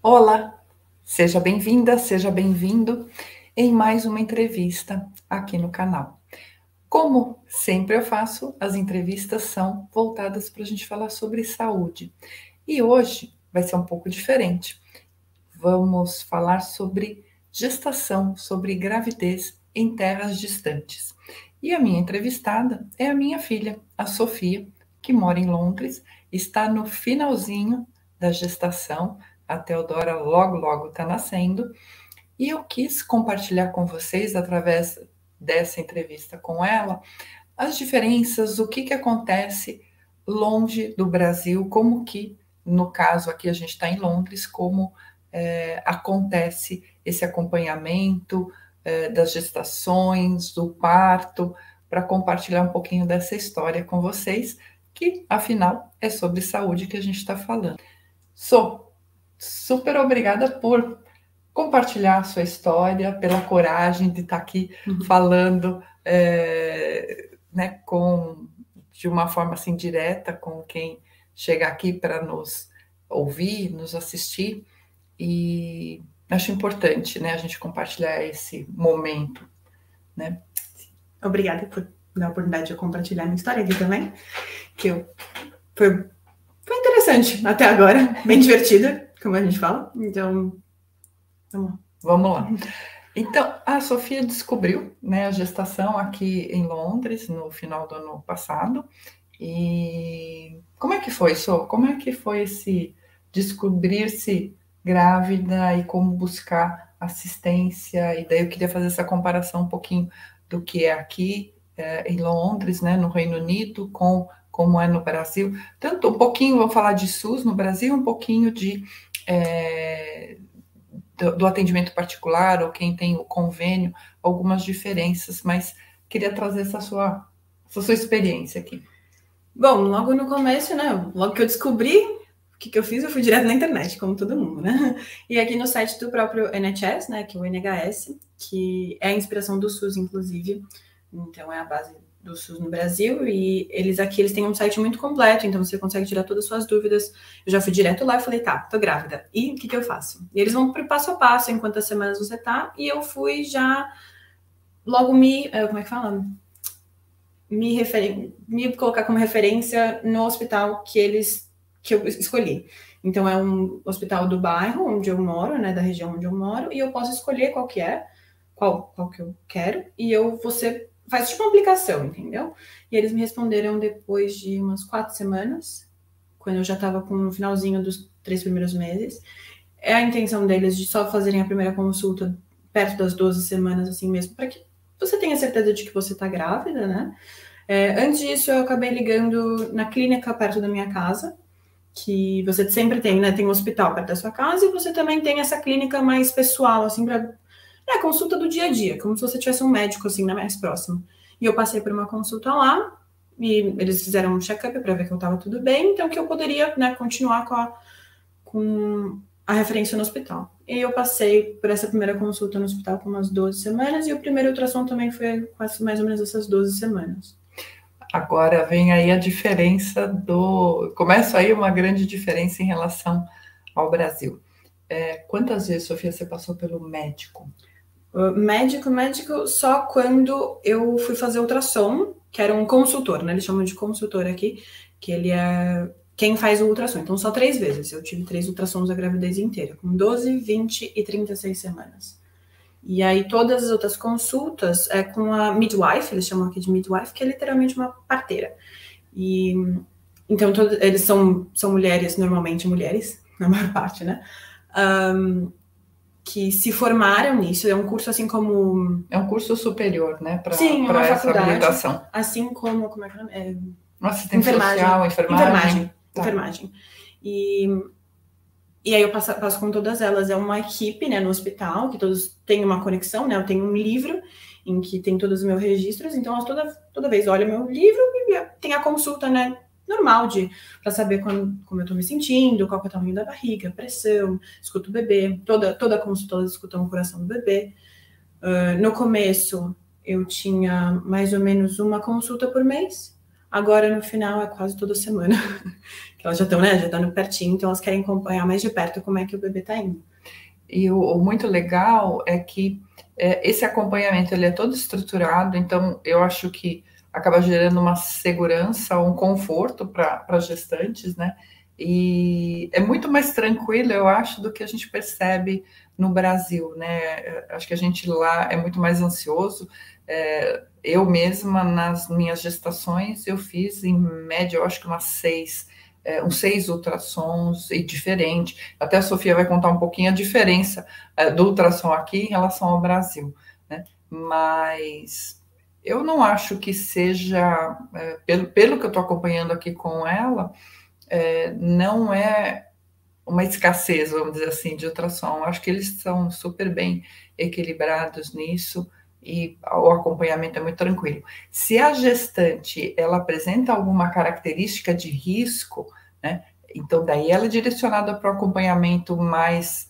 Olá, seja bem-vinda, seja bem-vindo em mais uma entrevista aqui no canal. Como sempre eu faço, as entrevistas são voltadas para a gente falar sobre saúde. E hoje vai ser um pouco diferente. Vamos falar sobre gestação, sobre gravidez em terras distantes. E a minha entrevistada é a minha filha, a Sofia, que mora em Londres, está no finalzinho da gestação, a Teodora logo está nascendo, e eu quis compartilhar com vocês, através dessa entrevista com ela, as diferenças, o que acontece longe do Brasil, como que, no caso aqui a gente está em Londres, como acontece esse acompanhamento das gestações, do parto, para compartilhar um pouquinho dessa história com vocês, que afinal é sobre saúde que a gente está falando. Sou super obrigada por compartilhar a sua história, pela coragem de estar aqui falando de uma forma assim direta com quem chega aqui para nos ouvir, nos assistir, e acho importante, né, a gente compartilhar esse momento, né? Obrigada por dar a oportunidade de eu compartilhar minha história aqui também, que foi interessante até agora, bem divertida, como a gente fala, então vamos lá. Então, a Sofia descobriu, né, a gestação aqui em Londres no final do ano passado. E como é que foi, Sô? Como é que foi esse descobrir-se grávida e como buscar assistência? E daí eu queria fazer essa comparação um pouquinho do que é aqui em Londres, né, no Reino Unido, com como é no Brasil. Tanto um pouquinho, vamos falar de SUS no Brasil, um pouquinho do atendimento particular, ou quem tem o convênio, algumas diferenças, mas queria trazer essa sua experiência aqui. Bom, logo no começo, né, logo que eu descobri o que eu fiz, eu fui direto na internet, como todo mundo, né? E aqui no site do próprio NHS, né, que é o NHS, que é a inspiração do SUS, inclusive, então é a base do SUS no Brasil, e eles têm um site muito completo, então você consegue tirar todas as suas dúvidas. Eu já fui direto lá e falei, tá, tô grávida, e o que eu faço? E eles vão pro passo a passo, em quantas semanas você tá, e eu fui já logo como é que fala? Me colocar como referência no hospital que eu escolhi. Então, é um hospital do bairro onde eu moro, né, da região onde eu moro, e eu posso escolher qual que eu quero, e você faz tipo uma aplicação, entendeu? E eles me responderam depois de umas 4 semanas, quando eu já estava com o finalzinho dos 3 primeiros meses. É a intenção deles de só fazerem a primeira consulta perto das 12 semanas, assim mesmo, para que você tenha certeza de que você está grávida, né? Antes disso, eu acabei ligando na clínica perto da minha casa, que você sempre tem, né? Tem um hospital perto da sua casa e você também tem essa clínica mais pessoal, assim, para consulta do dia a dia, como se você tivesse um médico, assim, mais próximo. E eu passei por uma consulta lá e eles fizeram um check-up para ver que eu estava tudo bem, então que eu poderia, né, continuar com a referência no hospital. E eu passei por essa primeira consulta no hospital com umas 12 semanas e o primeiro ultrassom também foi quase mais ou menos essas 12 semanas. Agora vem aí a diferença começa aí uma grande diferença em relação ao Brasil. Quantas vezes, Sofia, você passou pelo médico? Médico, só quando eu fui fazer ultrassom, que era um consultor, né? Eles chamam de consultor aqui, que ele é quem faz o ultrassom. Então, só 3 vezes. Eu tive 3 ultrassons a gravidez inteira, com 12, 20 e 36 semanas. E aí, todas as outras consultas é com a midwife, eles chamam aqui de midwife, que é literalmente uma parteira. E então, eles são mulheres, normalmente mulheres, na maior parte, né? Que se formaram nisso, é um curso assim como... É um curso superior, né? Sim, uma faculdade. Habilitação. Assim como é que é? Assistente social, enfermagem. Tá. Enfermagem. E aí eu passo com todas elas. É uma equipe, né, no hospital, que todos têm uma conexão, né? Eu tenho um livro em que tem todos os meus registros, então toda vez olho meu livro e tem a consulta, né, normal para saber como eu tô me sentindo, qual que é o tamanho da barriga, pressão, escuto o bebê, toda consulta elas escutam o coração do bebê. No começo eu tinha mais ou menos uma consulta por mês, Agora, no final, é quase toda semana. Que elas já estão, né, já estão pertinho, então elas querem acompanhar mais de perto como é que o bebê está indo. E o muito legal é que esse acompanhamento ele é todo estruturado, então eu acho que acaba gerando uma segurança, um conforto para as gestantes, né? E é muito mais tranquilo, eu acho, do que a gente percebe no Brasil, né? Acho que a gente lá é muito mais ansioso. Eu mesma, nas minhas gestações, eu fiz em média, eu acho que uns 6 ultrassons e diferente. Até a Sofia vai contar um pouquinho a diferença do ultrassom aqui em relação ao Brasil, né? Mas eu não acho que seja, pelo que eu estou acompanhando aqui com ela, não é uma escassez, vamos dizer assim, de ultrassom. Eu acho que eles são super bem equilibrados nisso e o acompanhamento é muito tranquilo. Se a gestante ela apresenta alguma característica de risco, né, então daí ela é direcionada para o acompanhamento mais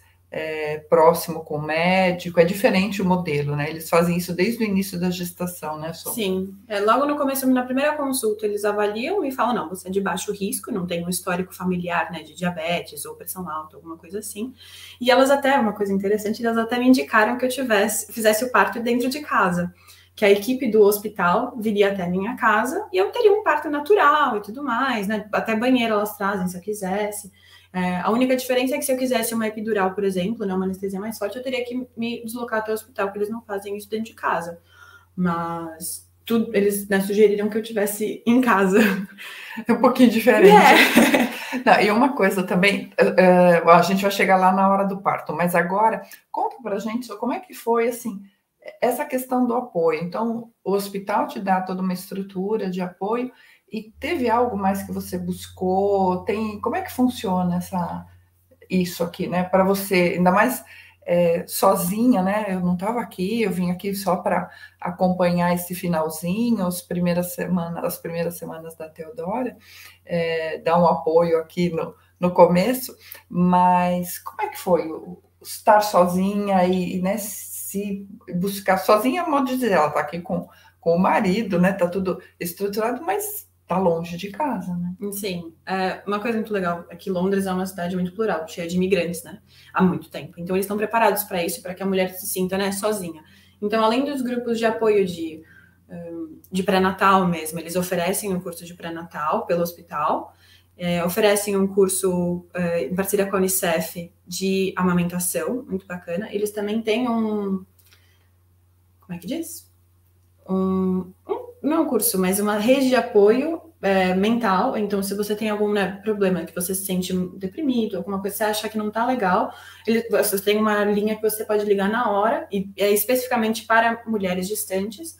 próximo com o médico, é diferente o modelo, né? Eles fazem isso desde o início da gestação, né, Sô? Sim, logo no começo, na primeira consulta, eles avaliam e falam, não, você é de baixo risco, não tem um histórico familiar, né, de diabetes ou pressão alta, alguma coisa assim. E elas até, uma coisa interessante, elas até me indicaram que eu fizesse o parto dentro de casa, que a equipe do hospital viria até a minha casa e eu teria um parto natural e tudo mais, né, até banheiro elas trazem se eu quisesse. A única diferença é que se eu quisesse uma epidural, por exemplo, né, uma anestesia mais forte, eu teria que me deslocar até o hospital, porque eles não fazem isso dentro de casa. Mas eles, né, sugeriram que eu tivesse em casa. É um pouquinho diferente. Não, e uma coisa também, a gente vai chegar lá na hora do parto, mas agora, conta pra gente como é que foi, assim, essa questão do apoio. Então, o hospital te dá toda uma estrutura de apoio e teve algo mais que você buscou? Como é que funciona isso aqui, né? Para você, ainda mais sozinha, né? Eu não estava aqui, eu vim aqui só para acompanhar esse finalzinho, as primeiras semanas da Teodora, dar um apoio aqui no começo, mas como é que foi estar sozinha e né, se buscar sozinha, é modo de dizer, ela está aqui com o marido, né? Tá tudo estruturado, mas tá longe de casa, né? Sim, uma coisa muito legal é que Londres é uma cidade muito plural, cheia de imigrantes, né? Há muito tempo. Então eles estão preparados para isso, para que a mulher se sinta, né, sozinha. Então, além dos grupos de apoio de pré-natal mesmo, eles oferecem um curso de pré-natal pelo hospital, oferecem um curso em parceria com a Unicef de amamentação, muito bacana. Eles também têm como é que diz? Não é um curso, mas uma rede de apoio mental. Então, se você tem algum, né, problema, que você se sente deprimido, alguma coisa que você acha que não tá legal, você tem uma linha que você pode ligar na hora, e é especificamente para mulheres gestantes,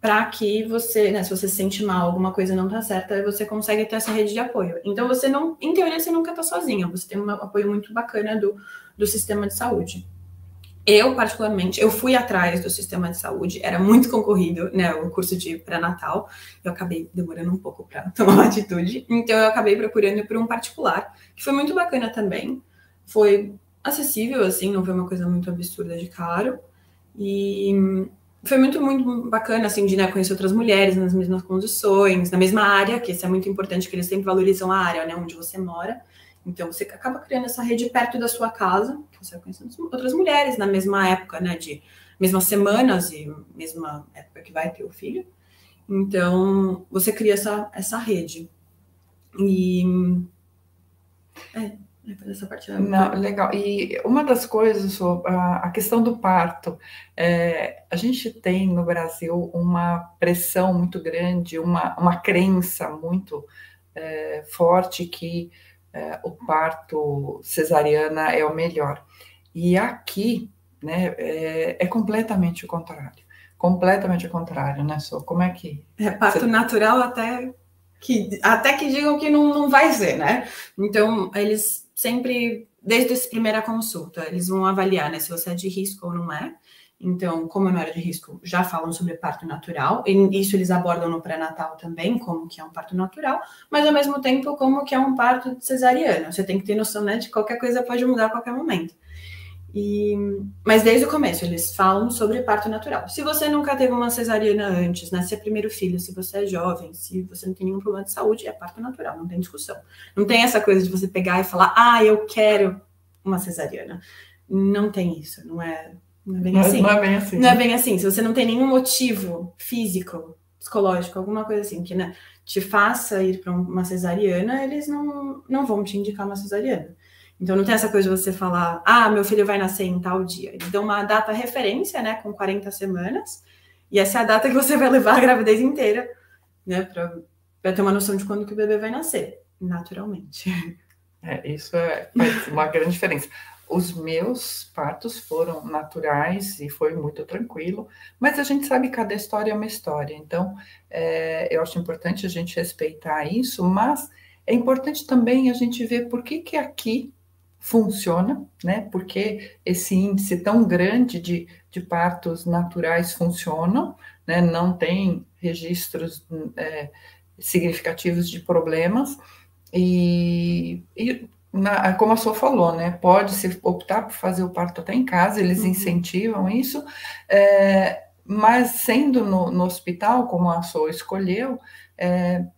para que você, né, se você se sente mal, alguma coisa não tá certa, você consegue ter essa rede de apoio. Então, você não, em teoria, você nunca tá sozinha, você tem um apoio muito bacana do sistema de saúde. Eu, particularmente, eu fui atrás do sistema de saúde, era muito concorrido, né, o curso de pré-natal, eu acabei demorando um pouco para tomar uma atitude, então eu acabei procurando por um particular, que foi muito bacana também, foi acessível, assim, não foi uma coisa muito absurda de caro, e foi muito, muito bacana, assim, de, né, conhecer outras mulheres nas mesmas condições, na mesma área, que isso é muito importante, que eles sempre valorizam a área, né, onde você mora. Então, você acaba criando essa rede perto da sua casa, que você vai conhecendo outras mulheres na mesma época, né, de mesmas semanas e mesma época que vai ter o filho. Então, você cria essa rede. E essa parte não, legal. E uma das coisas, a questão do parto, a gente tem no Brasil uma pressão muito grande, uma crença muito forte que o parto cesariana é o melhor. E aqui, né, é completamente o contrário. Completamente o contrário, né, Sô? Como é que... parto natural até que digam que não vai ser, né? Então, eles sempre, desde essa primeira consulta, eles vão avaliar, né, se você é de risco ou não é. Então, como eu não era de risco, já falam sobre parto natural, e isso eles abordam no pré-natal também, como que é um parto natural, mas ao mesmo tempo, como que é um parto cesariano. Você tem que ter noção, né, de qualquer coisa pode mudar a qualquer momento. Mas desde o começo eles falam sobre parto natural. Se você nunca teve uma cesariana antes, né? Se é primeiro filho, se você é jovem, se você não tem nenhum problema de saúde, é parto natural, não tem discussão. Não tem essa coisa de você pegar e falar, eu quero uma cesariana. Não tem isso, não é bem assim. Não é bem assim. Não é bem assim. Se você não tem nenhum motivo físico, psicológico, alguma coisa assim, que né, te faça ir para uma cesariana, eles não vão te indicar uma cesariana. Então não tem essa coisa de você falar, meu filho vai nascer em tal dia. Eles dão uma data referência, né, com 40 semanas, e essa é a data que você vai levar a gravidez inteira, né, para ter uma noção de quando que o bebê vai nascer, naturalmente. Isso faz uma grande diferença. Os meus partos foram naturais e foi muito tranquilo, mas a gente sabe que cada história é uma história, então eu acho importante a gente respeitar isso, mas é importante também a gente ver por que aqui funciona, né? Porque esse índice tão grande de partos naturais funcionam, né? Não tem registros significativos de problemas, como a Sô falou, né? Pode-se optar por fazer o parto até em casa, eles incentivam isso, mas sendo no hospital, como a Sô escolheu,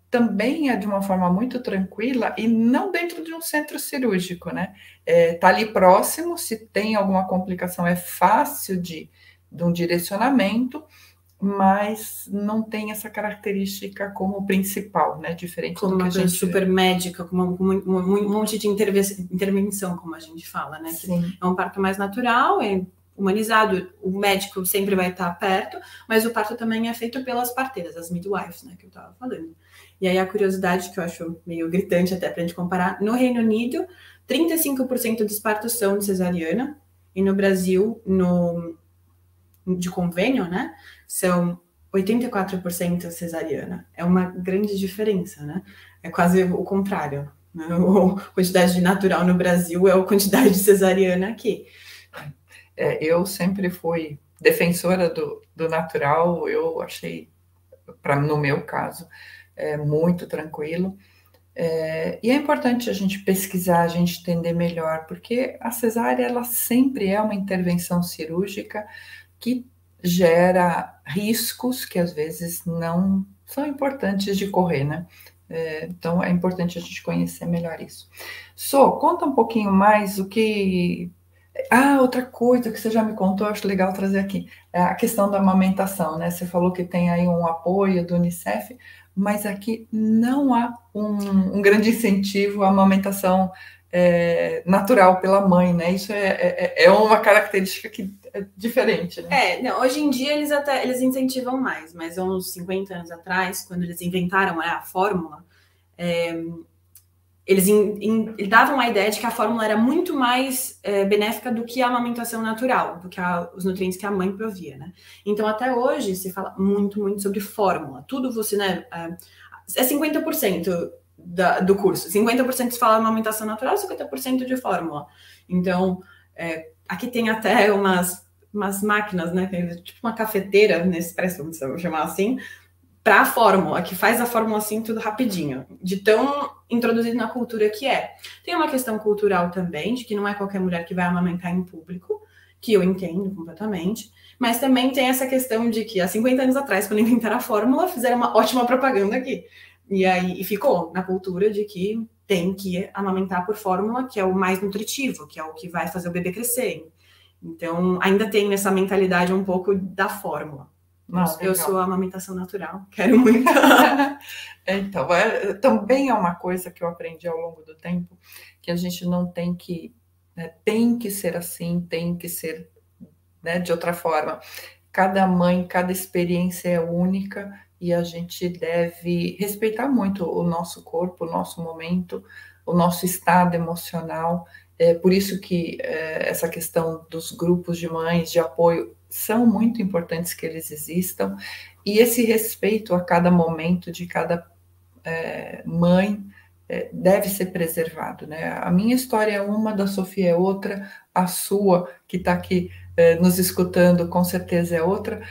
também é de uma forma muito tranquila e não dentro de um centro cirúrgico, né? Tá ali próximo, se tem alguma complicação, é fácil de um direcionamento, mas não tem essa característica como principal, né? Diferente como do que uma a coisa gente super médica, com um monte de intervenção, como a gente fala, né? Sim. É um parto mais natural, é humanizado, o médico sempre vai estar perto, mas o parto também é feito pelas parteiras, as midwives, né, que eu estava falando. E aí a curiosidade que eu acho meio gritante até para a gente comparar, no Reino Unido, 35% dos partos são de cesariana, e no Brasil, de convênio, né, são 84% cesariana. É uma grande diferença, né? É quase o contrário. Né? A quantidade de natural no Brasil é a quantidade de cesariana aqui. Eu sempre fui defensora do natural, eu achei, no meu caso, muito tranquilo. E é importante a gente pesquisar, a gente entender melhor, porque a cesárea, ela sempre é uma intervenção cirúrgica que gera riscos que às vezes não são importantes de correr, né? Então é importante a gente conhecer melhor isso. Conta um pouquinho mais o que... outra coisa que você já me contou, eu acho legal trazer aqui, é a questão da amamentação, né? Você falou que tem aí um apoio do Unicef, mas aqui não há um grande incentivo à amamentação natural pela mãe, né? Isso é uma característica que é diferente, né? Não, hoje em dia eles incentivam mais, mas há uns 50 anos atrás, quando eles inventaram a fórmula, eles davam a ideia de que a fórmula era muito mais benéfica do que a amamentação natural, do que os nutrientes que a mãe provia, né? Então, até hoje, se fala muito, muito sobre fórmula. Tudo você, né? É 50% do curso. 50% se fala amamentação natural, 50% de fórmula. Então, aqui tem até umas máquinas, né? Tipo uma cafeteira, Nespresso, vamos chamar assim, para a fórmula, que faz a fórmula assim tudo rapidinho, de tão introduzido na cultura que é. Tem uma questão cultural também, de que não é qualquer mulher que vai amamentar em público, que eu entendo completamente, mas também tem essa questão de que há 50 anos atrás, quando inventaram a fórmula, fizeram uma ótima propaganda aqui. E ficou na cultura de que tem que amamentar por fórmula, que é o mais nutritivo, que é o que vai fazer o bebê crescer. Então, ainda tem essa mentalidade um pouco da fórmula. Eu sou a amamentação natural, quero muito. Então, também é uma coisa que eu aprendi ao longo do tempo, que a gente não tem que, tem que ser assim, tem que ser, né, de outra forma. Cada mãe, cada experiência é única e a gente deve respeitar muito o nosso corpo, o nosso momento, o nosso estado emocional. Por isso que essa questão dos grupos de mães de apoio são muito importantes que eles existam, e esse respeito a cada momento de cada mãe deve ser preservado, né? A minha história é uma, da Sofia é outra, a sua, que está aqui nos escutando, com certeza é outra,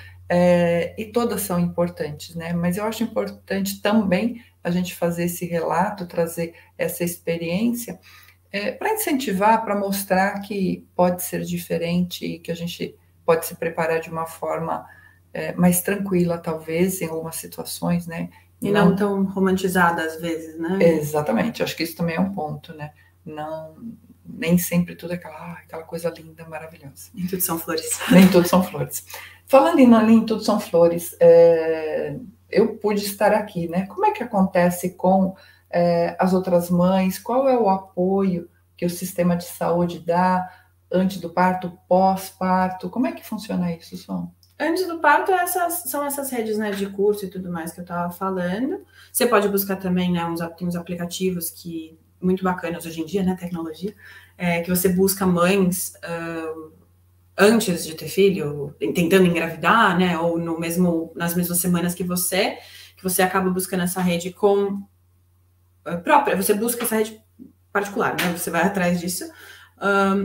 e todas são importantes, né? Mas eu acho importante também a gente fazer esse relato, trazer essa experiência, para incentivar, para mostrar que pode ser diferente e que a gente pode se preparar de uma forma mais tranquila, talvez, em algumas situações, né? E não tão romantizada às vezes, né? Exatamente, acho que isso também é um ponto, né? Nem sempre tudo é aquela coisa linda, maravilhosa. Nem tudo são flores. Nem tudo são flores. Falando em nem tudo são flores, eu pude estar aqui, né? Como é que acontece com as outras mães? Qual é o apoio que o sistema de saúde dá antes do parto, pós-parto? Como é que funciona isso, Som? Antes do parto, são essas redes, né, de curso e tudo mais que eu estava falando. Você pode buscar também, né, tem uns aplicativos que muito bacanas hoje em dia, né, tecnologia, que você busca mães antes de ter filho, tentando engravidar, né, ou nas mesmas semanas que você acaba buscando essa rede com própria, você busca essa rede particular, né, você vai atrás disso.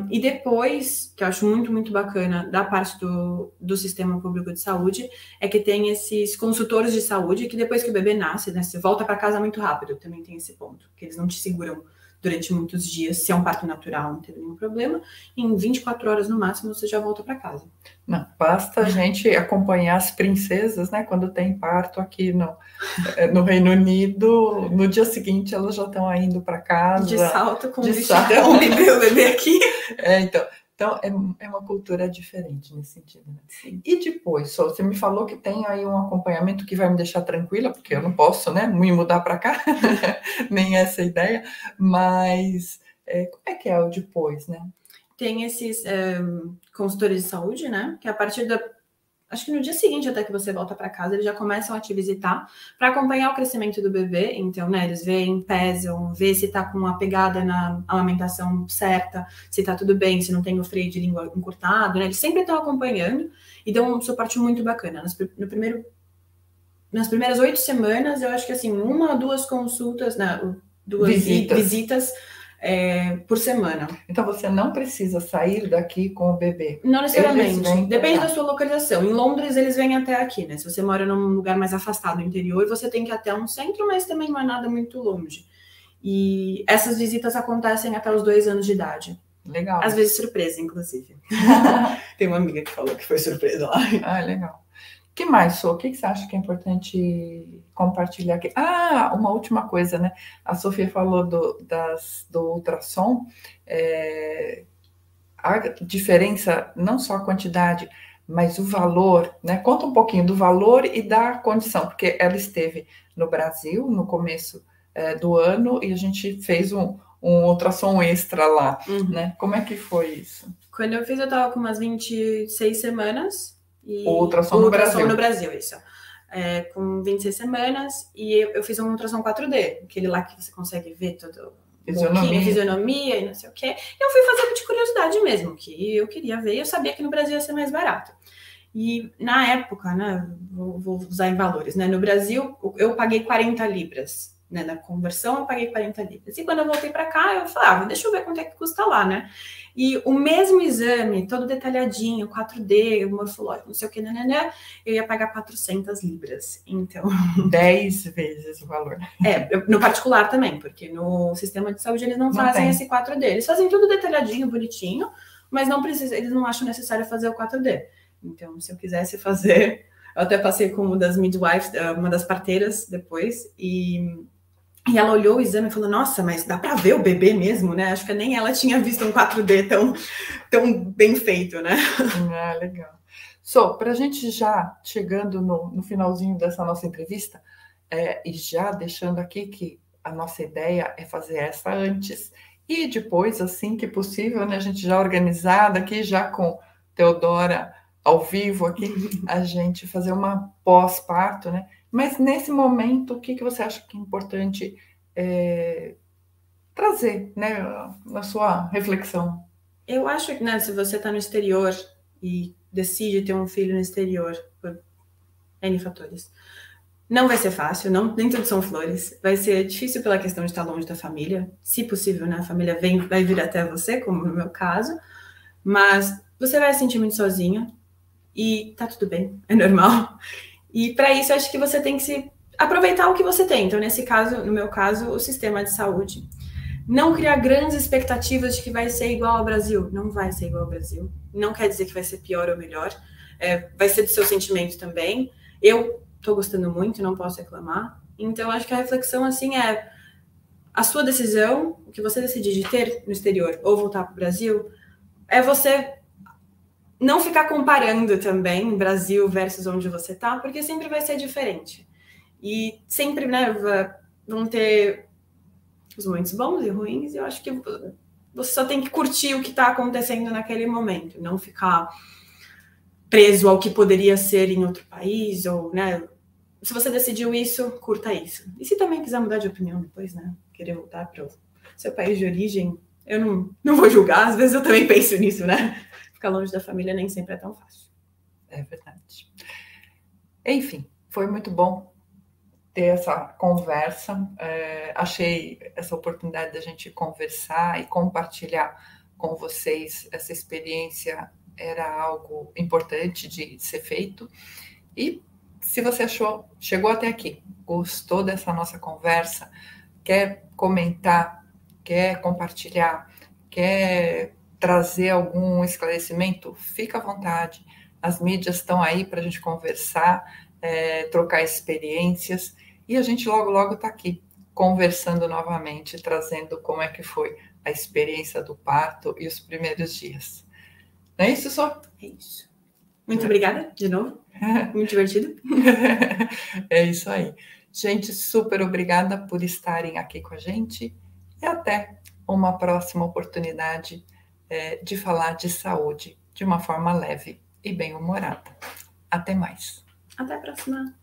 E depois, que eu acho muito, muito bacana da parte do sistema público de saúde, é que tem esses consultores de saúde que depois que o bebê nasce, né, você volta para casa muito rápido, também tem esse ponto, que eles não te seguram durante muitos dias, se é um parto natural, não tem nenhum problema, em 24 horas no máximo você já volta para casa. Não, basta a gente acompanhar as princesas, né, quando tem parto aqui no Reino Unido, no dia seguinte elas já estão indo para casa. De salto com vestidão, o bebê aqui. Então é uma cultura diferente nesse sentido, né? Sim. E depois, você me falou que tem aí um acompanhamento que vai me deixar tranquila, porque eu não posso, né, me mudar para cá, nem essa ideia, mas como é que é o depois, né? Tem esses consultores de saúde, né, que a partir acho que no dia seguinte até que você volta para casa, eles já começam a te visitar para acompanhar o crescimento do bebê. Então, né, eles veem, pesam, vê se tá com uma pegada na amamentação certa, se tá tudo bem, se não tem o freio de língua encurtado, né? Eles sempre estão acompanhando e dão um suporte muito bacana. Nas primeiras 8 semanas, eu acho que assim, 1 ou 2 consultas, né, 2 visitas por semana. Então você não precisa sair daqui com o bebê? Não necessariamente, depende da sua localização. Em Londres eles vêm até aqui, né? Se você mora num lugar mais afastado do interior, você tem que ir até um centro, mas também não é nada muito longe. E essas visitas acontecem até os 2 anos de idade. Legal. Às vezes surpresa, inclusive. Tem uma amiga que falou que foi surpresa lá. Ah, legal. O que mais, Sô? O que você acha que é importante compartilhar aqui? Uma última coisa, né? A Sofia falou do ultrassom. A diferença, não só a quantidade, mas o valor, né? Conta um pouquinho do valor e da condição, porque ela esteve no Brasil no começo do ano e a gente fez um ultrassom extra lá, né? Como é que foi isso? Quando eu fiz, eu estava com umas 26 semanas. O ultrassom no Brasil. No Brasil, isso. Com 26 semanas, e eu fiz um ultrassom 4D, aquele lá que você consegue ver todo fisionomia e não sei o quê. Eu fui fazendo de curiosidade mesmo, que eu queria ver, e eu sabia que no Brasil ia ser mais barato. E na época, né, vou usar em valores, né, no Brasil eu paguei 40 libras, né, na conversão eu paguei 40 libras. E quando eu voltei para cá, eu falei, deixa eu ver quanto é que custa lá, né? E o mesmo exame, todo detalhadinho, 4D, morfológico, não sei o que, né, eu ia pagar 400 libras. Então... 10 vezes o valor. No particular também, porque no sistema de saúde eles não fazem esse 4D. Eles fazem tudo detalhadinho, bonitinho, mas não precisa, eles não acham necessário fazer o 4D. Então, se eu quisesse fazer... Eu até passei com uma das midwives, uma das parteiras depois, e ela olhou o exame e falou, nossa, mas dá para ver o bebê mesmo, né? Acho que nem ela tinha visto um 4D tão bem feito, né? Legal. Para a gente já chegando no finalzinho dessa nossa entrevista, e já deixando aqui que a nossa ideia é fazer essa antes e depois, assim que possível, né? A gente já organizada aqui, já com Teodora ao vivo aqui, a gente fazer uma pós-parto, né? Mas nesse momento, o que você acha que é importante trazer, né, na sua reflexão? Eu acho que, né, se você está no exterior e decide ter um filho no exterior, por N fatores, não vai ser fácil, nem tudo são flores. Vai ser difícil pela questão de estar longe da família. Se possível, né, a família vai vir até você, como no meu caso. Mas você vai se sentir muito sozinho e tá tudo bem, é normal. E para isso, eu acho que você tem que aproveitar o que você tem. Então, no meu caso, o sistema de saúde. Não criar grandes expectativas de que vai ser igual ao Brasil. Não vai ser igual ao Brasil. Não quer dizer que vai ser pior ou melhor. Vai ser do seu sentimento também. Eu tô gostando muito, não posso reclamar. Então, acho que a reflexão, assim, é a sua decisão, o que você decidir de ter no exterior ou voltar para o Brasil, é você não ficar comparando também Brasil versus onde você tá, porque sempre vai ser diferente. E sempre, né, vão ter os momentos bons e ruins, e eu acho que você só tem que curtir o que está acontecendo naquele momento, não ficar preso ao que poderia ser em outro país, ou, né, se você decidiu isso, curta isso. E se também quiser mudar de opinião depois, né, querer voltar para o seu país de origem, eu não vou julgar, às vezes eu também penso nisso, né? Ficar longe da família nem sempre é tão fácil. É verdade. Enfim, foi muito bom ter essa conversa. Achei essa oportunidade da gente conversar e compartilhar com vocês essa experiência era algo importante de ser feito. E se você chegou até aqui, gostou dessa nossa conversa, quer comentar, quer compartilhar, quer trazer algum esclarecimento, fica à vontade. As mídias estão aí para a gente conversar, trocar experiências, e a gente logo está aqui, conversando novamente, trazendo como é que foi a experiência do parto e os primeiros dias. Não é isso, Só? É isso. Muito obrigada, de novo. Muito divertido. É isso aí. Gente, super obrigada por estarem aqui com a gente e até uma próxima oportunidade de falar de saúde de uma forma leve e bem-humorada. Até mais. Até a próxima.